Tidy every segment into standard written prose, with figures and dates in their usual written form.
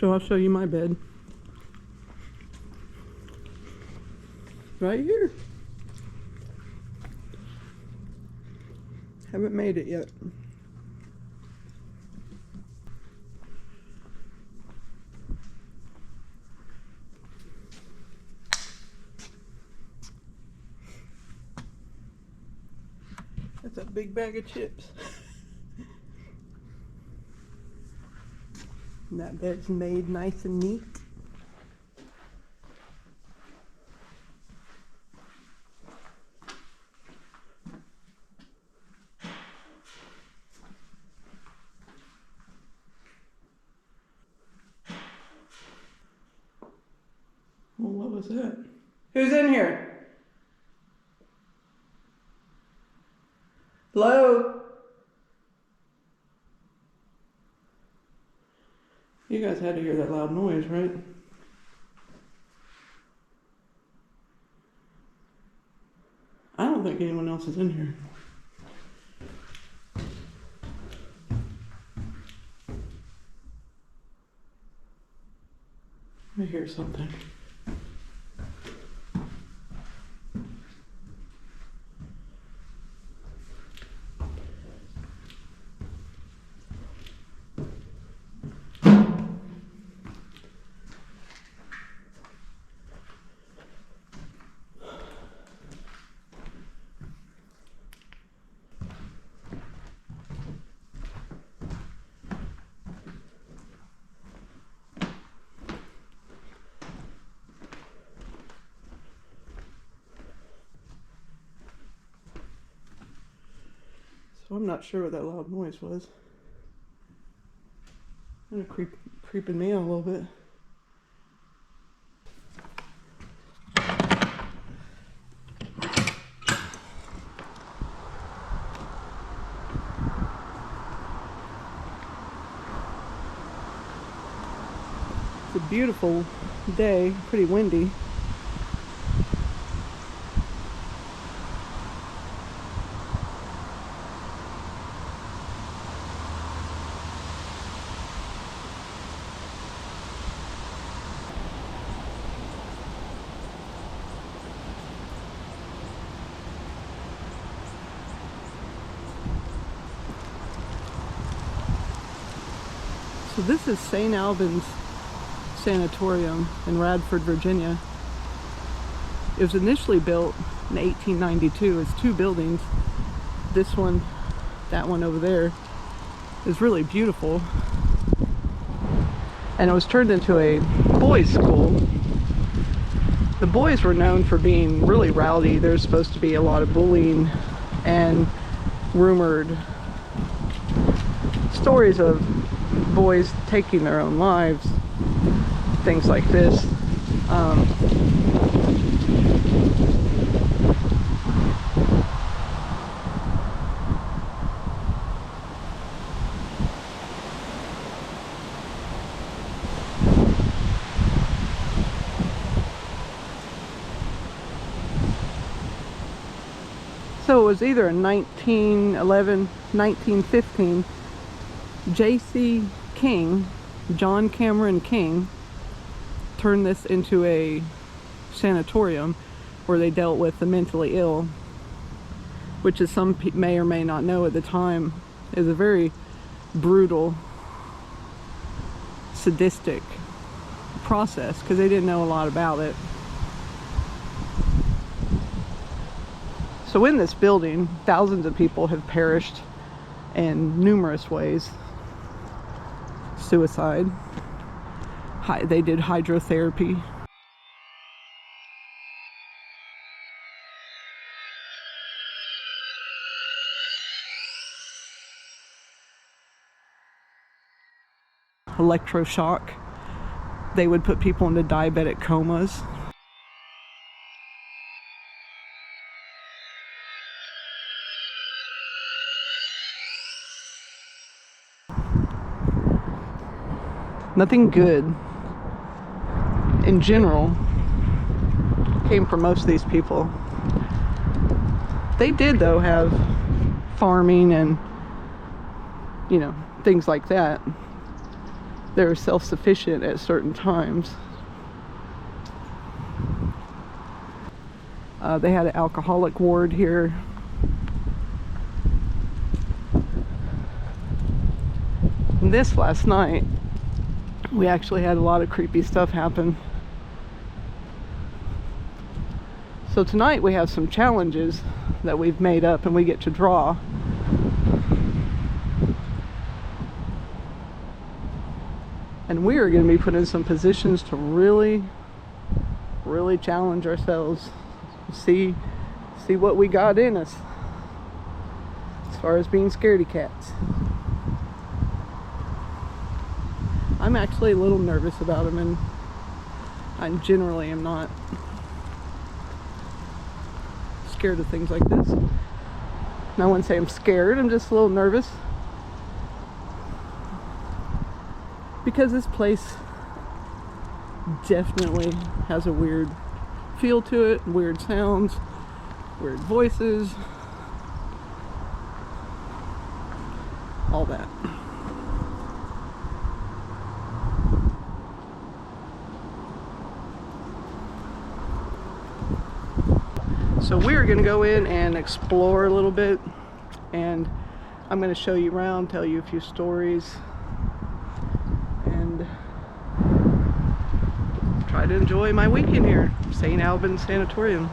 So I'll show you my bed. Right here. Haven't made it yet. That's a big bag of chips. And that bed's made nice and neat. Well, what was that? Who's in here? Hello? You guys had to hear that loud noise, right? I don't think anyone else is in here. I hear something. So I'm not sure what that loud noise was. Kind of creeping me out a little bit. It's a beautiful day, pretty windy. So this is St Albans Sanatorium in Radford, Virginia. It was initially built in 1892 as two buildings. This one, that one over there, is really beautiful. And it was turned into a boys' school. The boys were known for being really rowdy. There's supposed to be a lot of bullying and rumored stories of boys taking their own lives, things like this. So it was either in 1911, 1915, J.C. King, John Cameron King, turned this into a sanatorium where they dealt with the mentally ill, which, as some may or may not know at the time, is a very brutal, sadistic process because they didn't know a lot about it. So in this building, thousands of people have perished in numerous ways. Suicide. They did hydrotherapy. Electroshock. They would put people into diabetic comas. Nothing good in general came from most of these people. They did, though, have farming and, things like that. they were self-sufficient at certain times. They had an alcoholic ward here. And this last night, we actually had a lot of creepy stuff happen. So tonight we have some challenges that we've made up and we get to draw. And we are going to be put in some positions to really challenge ourselves. See what we got in us as far as being scaredy cats. I'm actually a little nervous about them, and I generally am not scared of things like this. And I wouldn't say I'm scared, I'm just a little nervous. Because this place definitely has a weird feel to it, weird sounds, weird voices, all that. So we're going to go in and explore a little bit, and I'm going to show you around, tell you a few stories, and try to enjoy my weekend here, St Albans Sanatorium.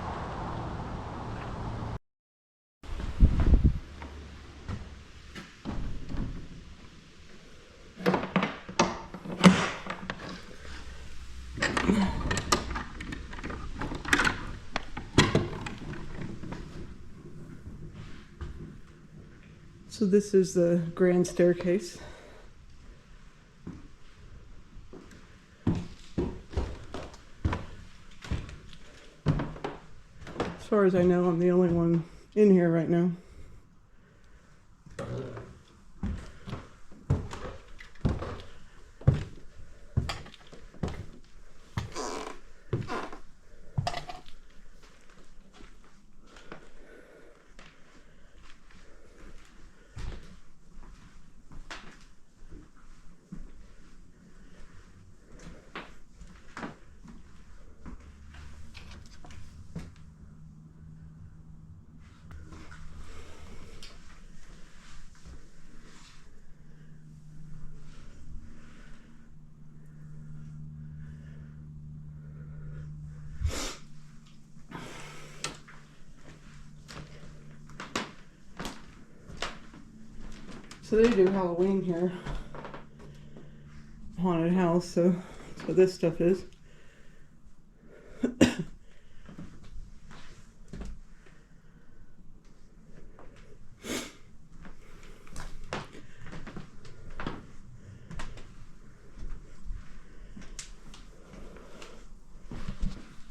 So this is the grand staircase. As far as I know, I'm the only one in here right now. So they do Halloween here. Haunted house, so that's what this stuff is.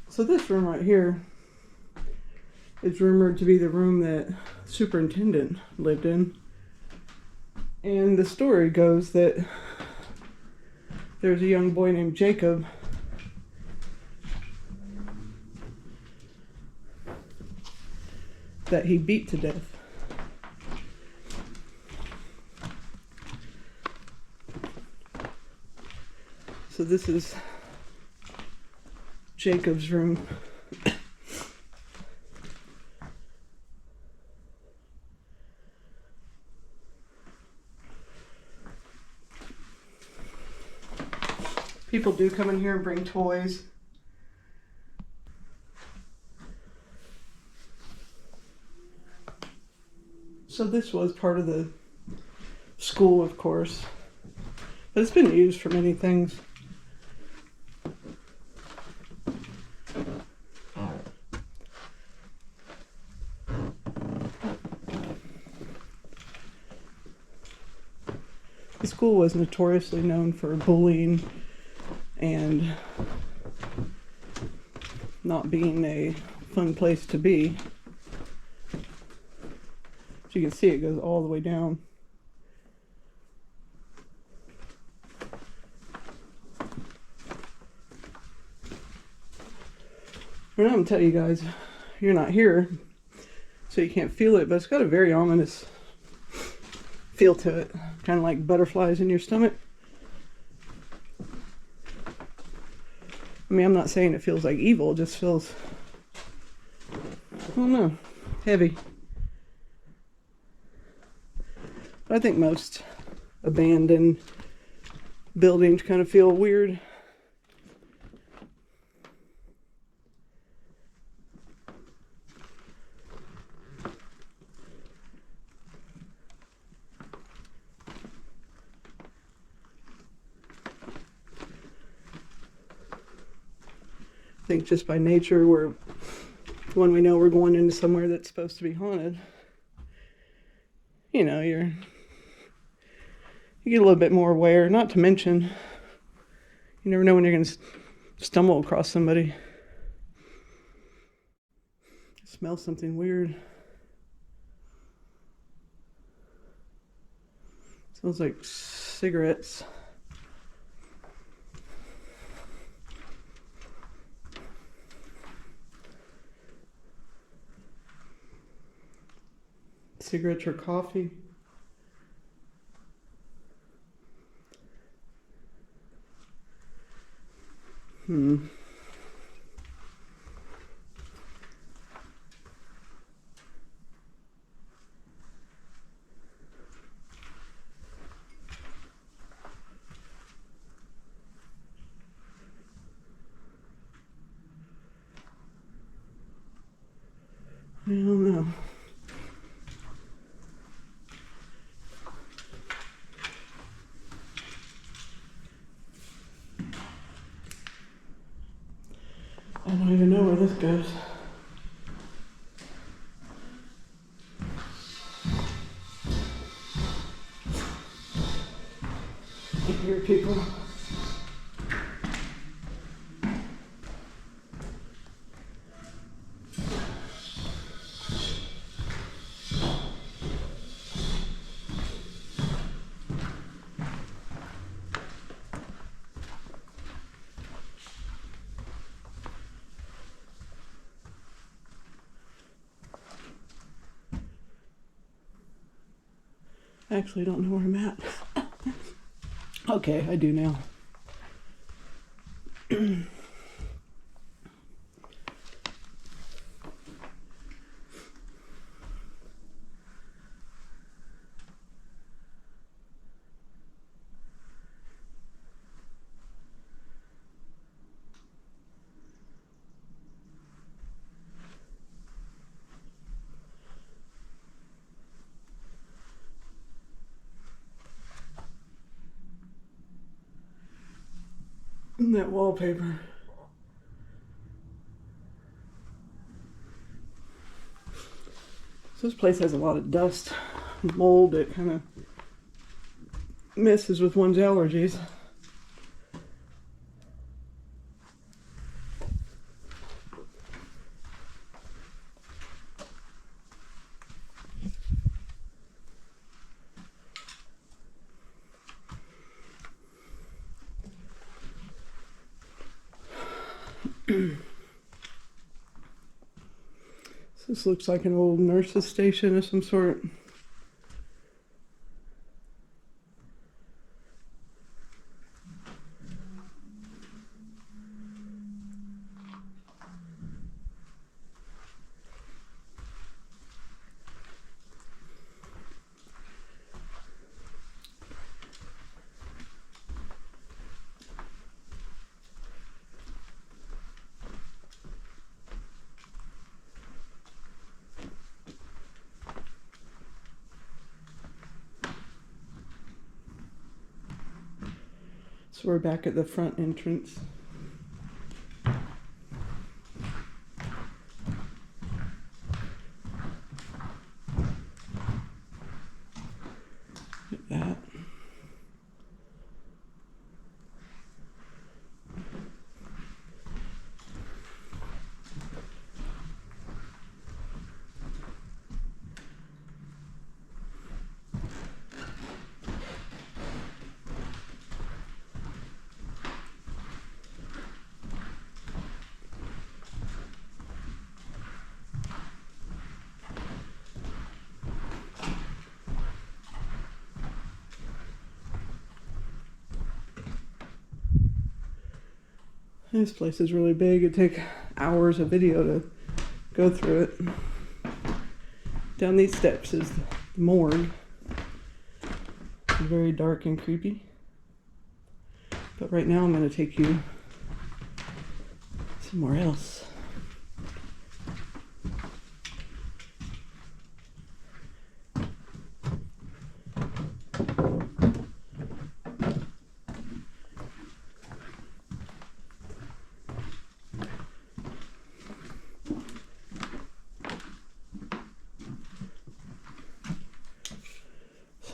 So this room right here is rumored to be the room that superintendent lived in. And the story goes that there's a young boy named Jacob that he beat to death. So this is Jacob's room. People do come in here and bring toys. So this was part of the school, of course, but it's been used for many things. The school was notoriously known for bullying and not being a fun place to be. As you can see, it goes all the way down. And I'm gonna tell you guys, you're not here, so you can't feel it, but it's got a very ominous feel to it. Kind of like butterflies in your stomach. I mean, I'm not saying it feels like evil, it just feels, I don't know, heavy. But I think most abandoned buildings kind of feel weird. I think just by nature, when we know we're going into somewhere that's supposed to be haunted, you know, you get a little bit more aware. Not to mention, you never know when you're going to stumble across somebody. Smell something weird. Smells like cigarettes. Cigarettes or coffee. I don't know. I don't even know where this goes. I hear people. I actually don't know where I'm at. Okay, I do now. And that wallpaper. So this place has a lot of dust, mold. It kind of messes with one's allergies. This looks like an old nurse's station of some sort. So we're back at the front entrance. Look at that. This place is really big. It'd take hours of video to go through it. Down these steps is the morgue. It's very dark and creepy. But right now I'm going to take you somewhere else.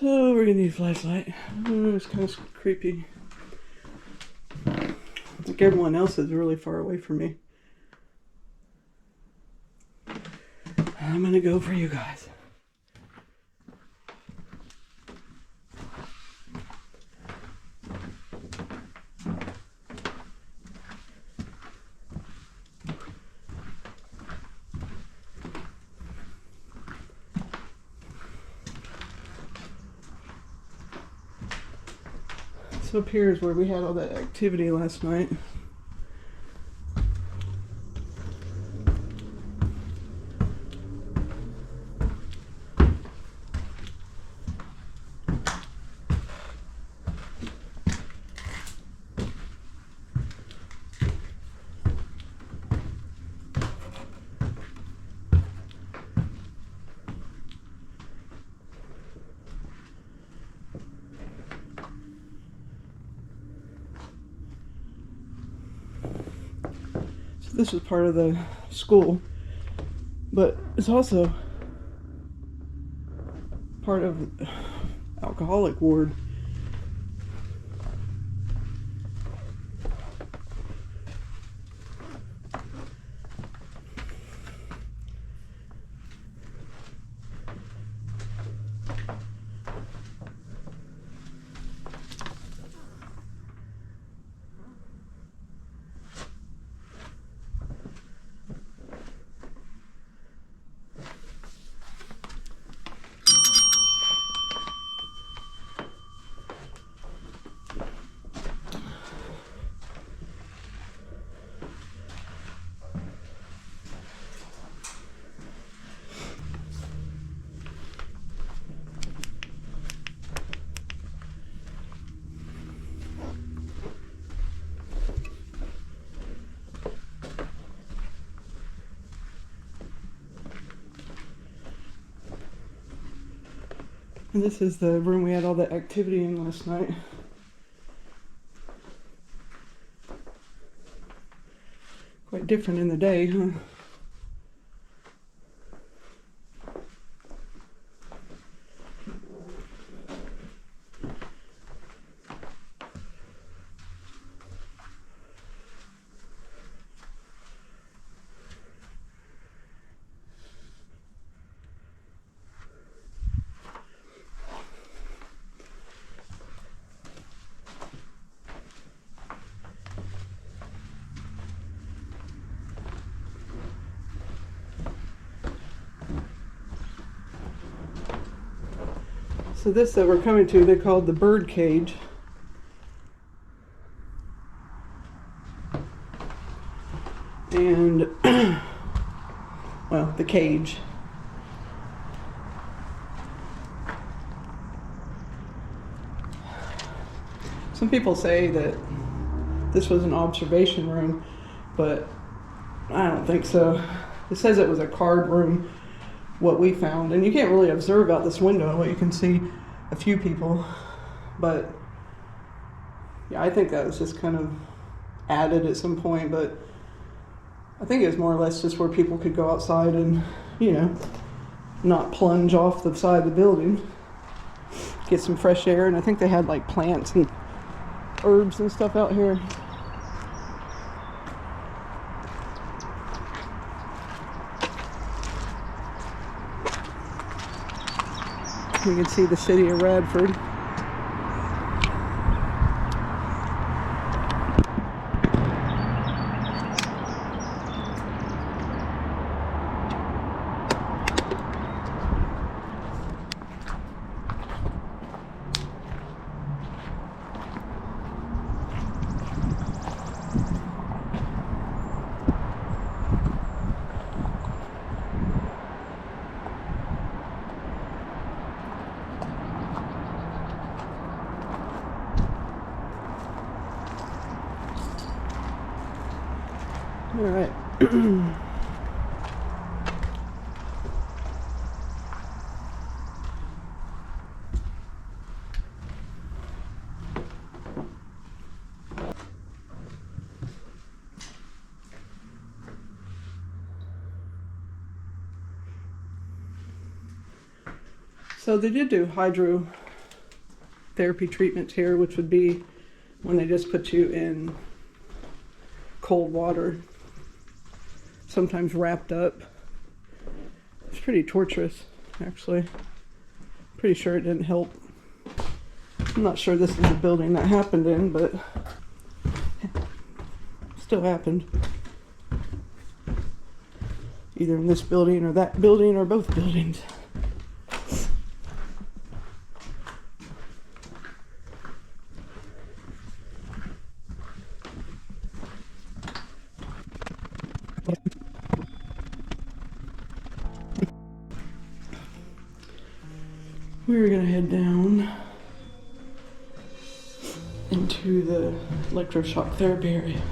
So we're gonna need a flashlight. Oh, it's kind of creepy. I think everyone else is really far away from me. I'm gonna go for you guys. So up here is where we had all that activity last night. This is part of the school, but it's also part of alcoholic ward. And this is the room we had all that activity in last night. Quite different in the day, huh? So this that we're coming to, they called the bird cage. And, well, the cage. Some people say that this was an observation room, but I don't think so. It says it was a card room, what we found, and you can't really observe out this window. What you can see a few people, but yeah, I think that was just kind of added at some point, but I think it was more or less just where people could go outside and, you know, not plunge off the side of the building, get some fresh air. And I think they had like plants and herbs and stuff out here. You can see the city of Radford. All right. So they did do hydrotherapy treatments here, which would be when they just put you in cold water, sometimes wrapped up. It's pretty torturous, actually. Pretty sure it didn't help. I'm not sure this is the building that happened in, but still happened. Either in this building or that building or both buildings. We're gonna head down into the electroshock therapy area.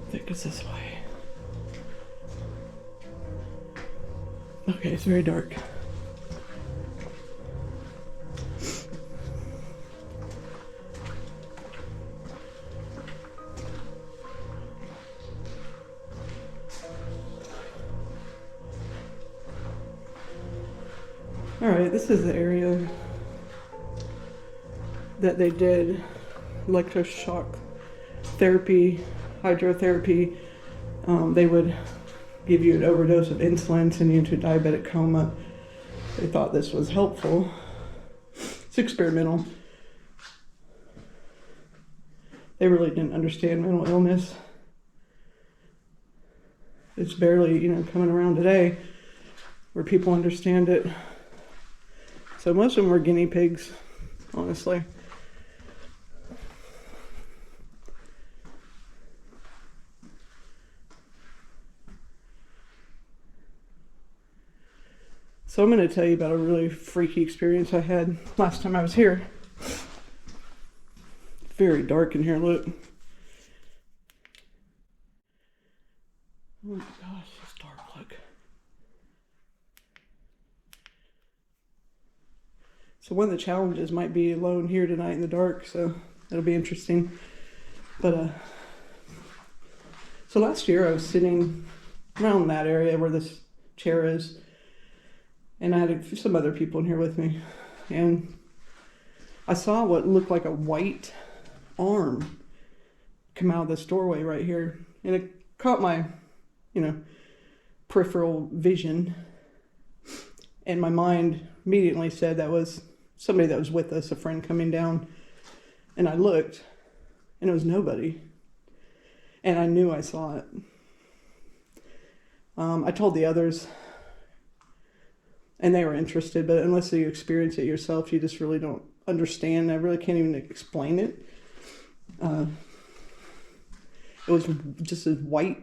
I think it's this way. Okay, it's very dark. Alright, this is the area that they did electroshock therapy, hydrotherapy. They would give you an overdose of insulin, send you into a diabetic coma. They thought this was helpful. It's experimental. They really didn't understand mental illness. It's barely, coming around today where people understand it. So most of them were guinea pigs, honestly. So I'm going to tell you about a really freaky experience I had last time I was here. Very dark in here, look. Oh my gosh, it's dark, look. So one of the challenges might be alone here tonight in the dark, so that'll be interesting. But, so last year I was sitting around that area where this chair is, and I had some other people in here with me, and I saw what looked like a white arm come out of this doorway right here, and it caught my, peripheral vision, and my mind immediately said that was somebody that was with us, a friend coming down, and I looked, and it was nobody, and I knew I saw it. I told the others, and they were interested, but unless you experience it yourself, you just really don't understand. I really can't even explain it. It was just as white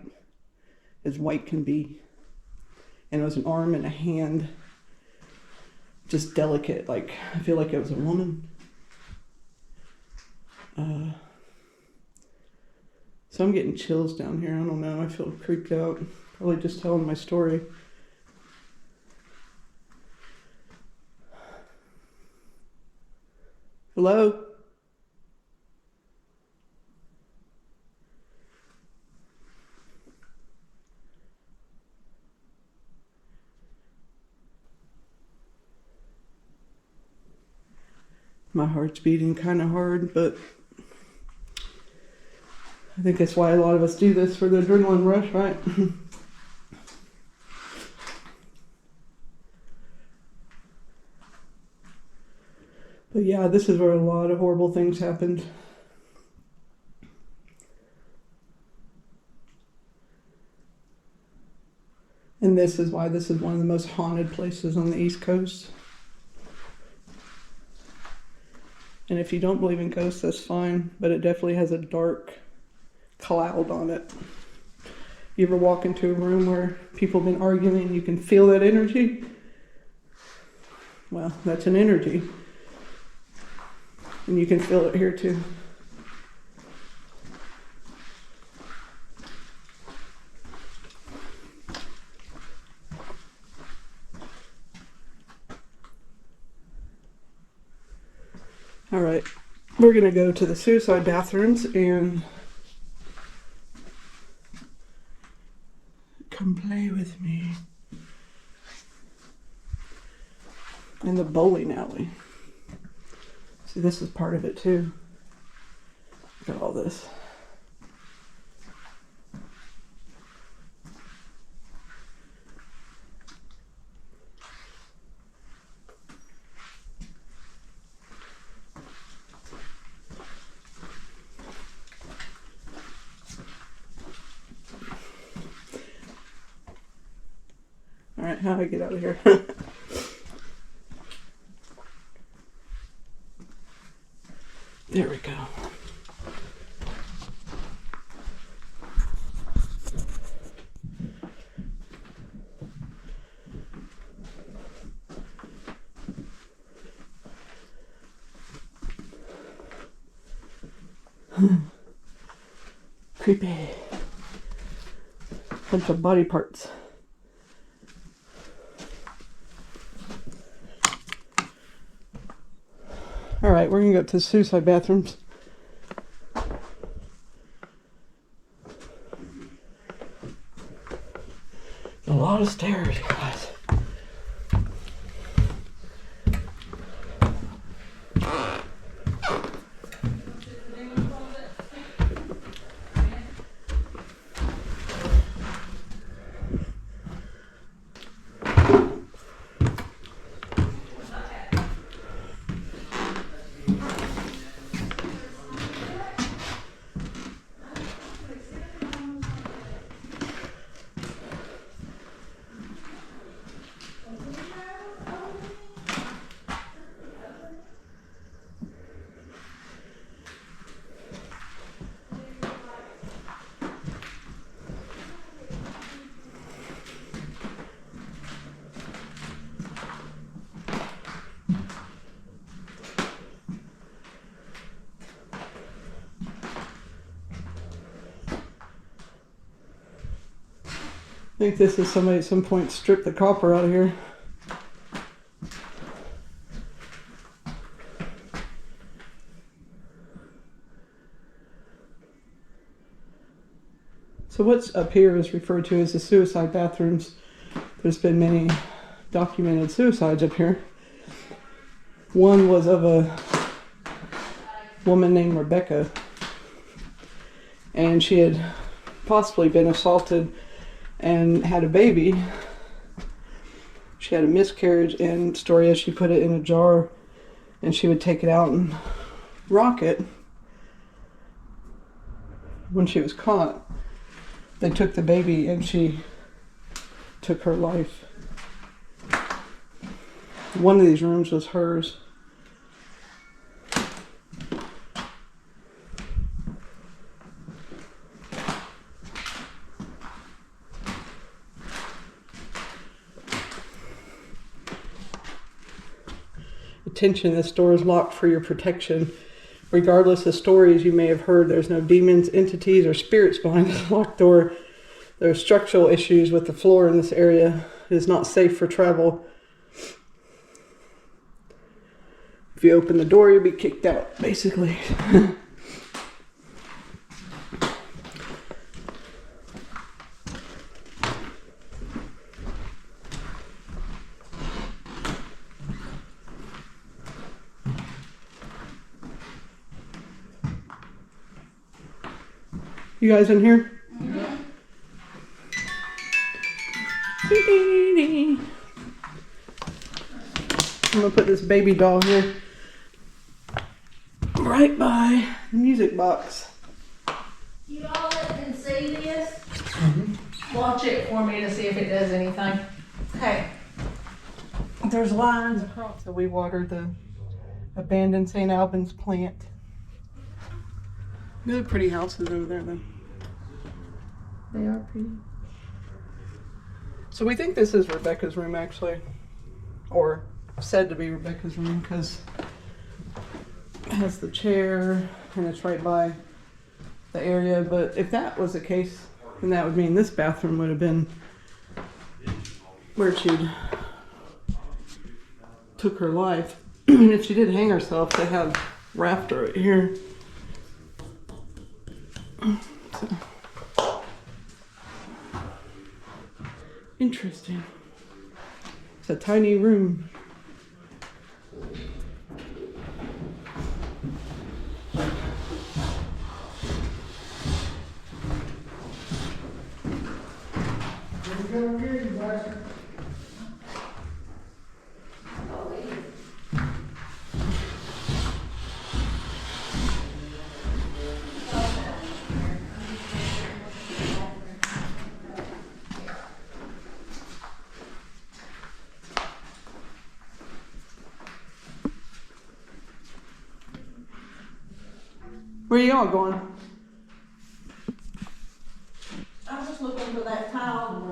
can be. And it was an arm and a hand. Just delicate, like, I feel like it was a woman. So I'm getting chills down here. I don't know, I feel creeped out. Probably just telling my story. Hello? My heart's beating kind of hard, but I think that's why a lot of us do this, for the adrenaline rush, right? But yeah, this is where a lot of horrible things happened. And this is why this is one of the most haunted places on the East Coast. And if you don't believe in ghosts, that's fine, but it definitely has a dark cloud on it. You ever walk into a room where people have been arguing and you can feel that energy? Well, that's an energy. And you can feel it here too. All right, we're gonna go to the suicide bathrooms and come play with me. In the bowling alley. See, this is part of it too. Look at all this. All right, how do I get out of here? There we go. Creepy. Bunch of body parts. All right, we're gonna go to the suicide bathrooms. A lot of stairs, guys. I think this is somebody at some point stripped the copper out of here. So what's up here is referred to as the suicide bathrooms. There's been many documented suicides up here. One was of a woman named Rebecca, and she had possibly been assaulted and had a baby. She had a miscarriage, and story is she put it in a jar and she would take it out and rock it. When she was caught, they took the baby and she took her life. One of these rooms was hers. Attention, this door is locked for your protection. Regardless of stories you may have heard, there's no demons, entities, or spirits behind this locked door. There are structural issues with the floor in this area. It is not safe for travel. If you open the door, you'll be kicked out, basically. You guys in here? Mm-hmm. I'm gonna put this baby doll here right by the music box. You all can see this? Mm-hmm. Watch it for me to see if it does anything. Okay. There's lines across. So we watered the abandoned St Albans plant. Really pretty houses over there, though. They are pretty. So we think this is Rebecca's room, actually, or said to be Rebecca's room, because it has the chair and it's right by the area. But if that was the case, then that would mean this bathroom would have been where she'd took her life. And if she did hang herself, they have rafter right here. So. Interesting. It's a tiny room. Where y'all going? I'm just looking for that tile.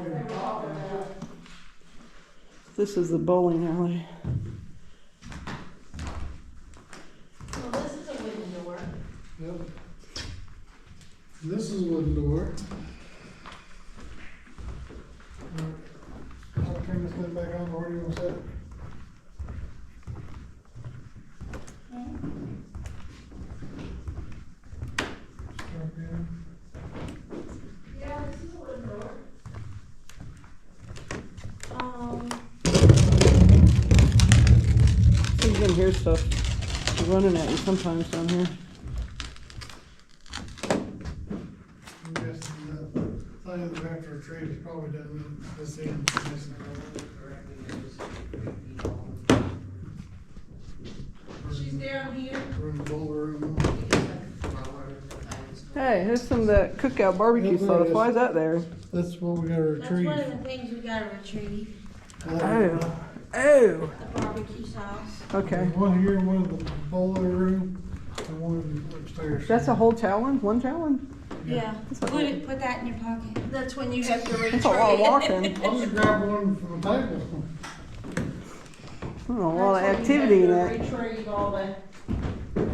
This is the bowling alley. Well, this is a wooden door. Yep. This is a wooden door. I'll turn this thing back on. Where do you want to set it? Strap in. Yeah, this is a wooden door. So you can hear stuff running at you sometimes down here. I'm guessing the thing in the Radford tree is probably done this end. She's down here. We're in the bowler room. Hey, here's some of that cookout barbecue Yep, there sauce. it is. Why is that there? That's what we gotta That's retrieve. one of the things we gotta retrieve, Oh. Oh. the barbecue sauce. Okay. One here, one in the bowler room, and one upstairs. That's a whole challenge? One challenge? Yeah. That's a, Put that in your pocket. That's when you have to retrieve. that's a lot of walking. I'll just grab one from the table. Oh, a lot of activity in that. Retrieve all the.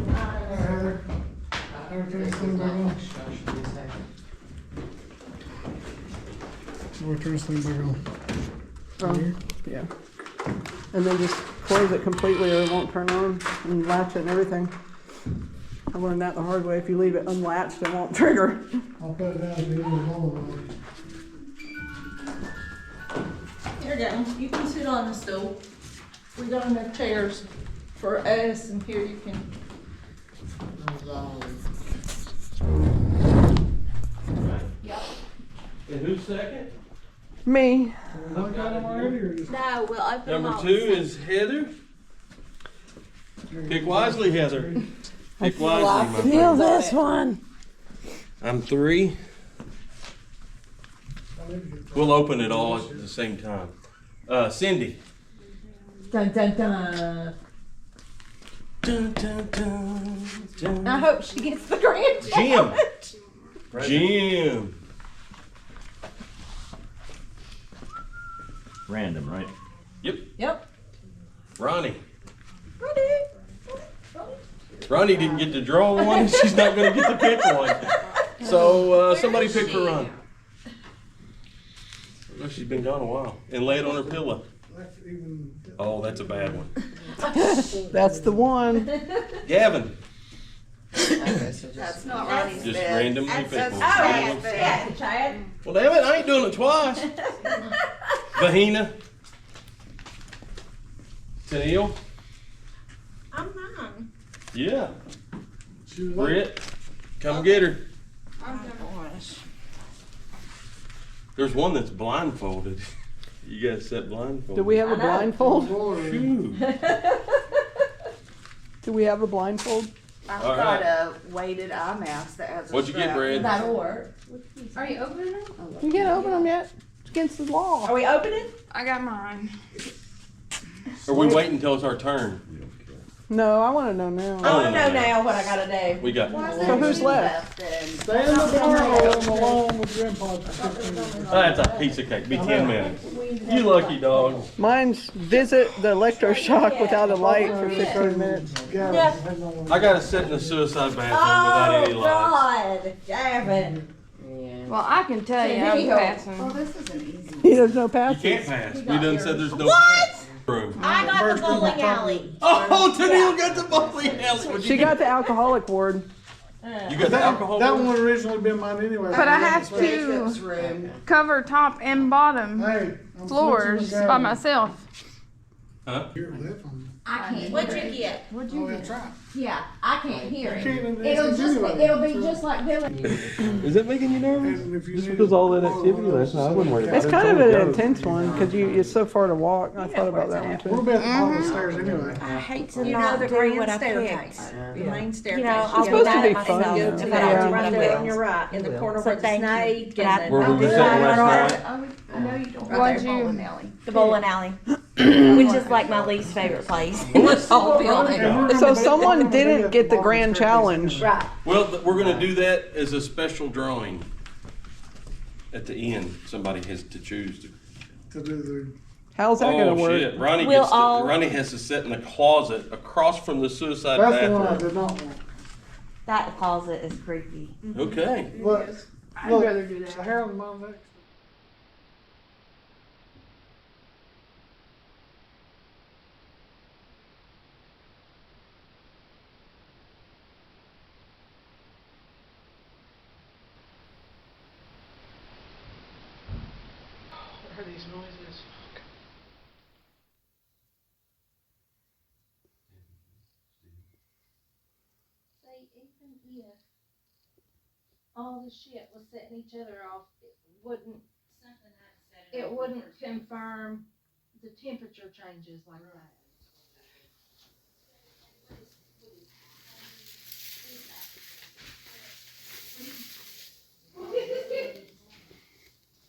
Heather, turn this thing back on. We'll turn this thing back on. Here. Yeah. And then just close it completely or it won't turn on, and latch it and everything. I learned that the hard way. If you leave it unlatched, it won't trigger. I'll put it down at the end of the bowler. Here you go. You can sit on the stool. We got enough chairs for us, and here you can. Yep. And who's second? Me. One got them already, or just? No, we'll open them Number all. 2 is Heather. Pick wisely, Heather. Pick wisely, my Feel friend. this one. I'm 3. We'll open it all at the same time. Cindy. Dun dun dun. Dun, dun, dun, dun. I hope she gets the grand Jim. Jim. Random, right? Yep. Ronnie. Ready? Ronnie didn't get to draw one. She's not going to get to pick one. So somebody pick for Ronnie. Look, she's been gone a while. And lay it on her pillow. Oh, that's a bad one. That's the one. Gavin. That's not Ronnie's Just bed. randomly pick That's one. Chad's bed. Chad. Well, damn it, I ain't doing it twice. Vahina. Tennille. I'm nine. Yeah. She was like, Britt. Come get her. Oh gosh. There's one that's blindfolded. You guys set blindfolded. Do we have a blindfold? bowler room. Phew. Do we have a blindfold? I've All got right. a weighted eye mask that has a What'd you get, strap. Brad? That'll work. Are you opening them? You can't open them yet. It's against the law. Are we opening? I got mine. Or we wait until it's our turn? No, I want to know now. I wanna know now what I gotta do. We got. Why is So there who's two left? then? Stay in the bar, alone with grandpa for 15 minutes. That's a piece of cake. Be 10 minutes. You lucky dog. Mine's visit the electroshock without a light for 15 minutes. I gotta sit in the suicide bathroom without any lights. God, Gavin. Well, I can tell you, I'm passing. This isn't easy. There's no You passes. can't pass. We done said there's no pass. Room. I got the bowling alley. Oh, Tennille got the bowling alley. She got the alcoholic ward. You got the alcohol? That one originally been mine anyway. But I have Jacob's to room. cover top and bottom Hey, I'm floors switching the by guy. myself. Huh? Hear that from I can't. What'd you get? Oh, that's right. Yeah, I can't hear You it. can't in It'll this just be, anyway. it'll be just like Billy. Is that making you nervous? And if you Just need because it- all that activity last night, I wouldn't worry about It's it. kind of an intense one because it's so far to walk. I thought about that one We'll too. be at the bottom of the stairs anyway. I hate to You know not the do grand what I staircase. picked. The main staircase. You know, I'll It's do supposed to that be myself fun, if though. I don't Yeah. do Right what I there on will. your right, in the corner So where the thank you. snake Get out and the Where were we bowling sitting alley. last night? I know you don't. What'd Right there, you- bowling alley. The bowling alley, which is like my least favorite place in this whole building. So someone didn't get the grand challenge. Right. Well, we're gonna do that as a special drawing. At the end, somebody has to choose to. To do How's that gonna Oh, work? shit. Ronnie We'll gets to, all- Ronnie has to sit in the closet across from the suicide that's the one I bathroom. did not want. That closet is creepy. Okay. Look, I'd look, rather do that. Harold, Mom, that. What are these noises? See, even if all the shit was setting each other off, it wouldn't confirm the temperature changes like that.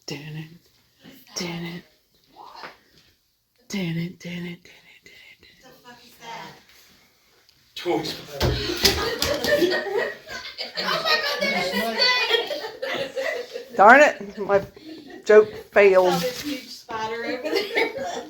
Dun it. Dun it. Dun it. Dun it. Toy Darn it. My joke failed. This huge spider over there.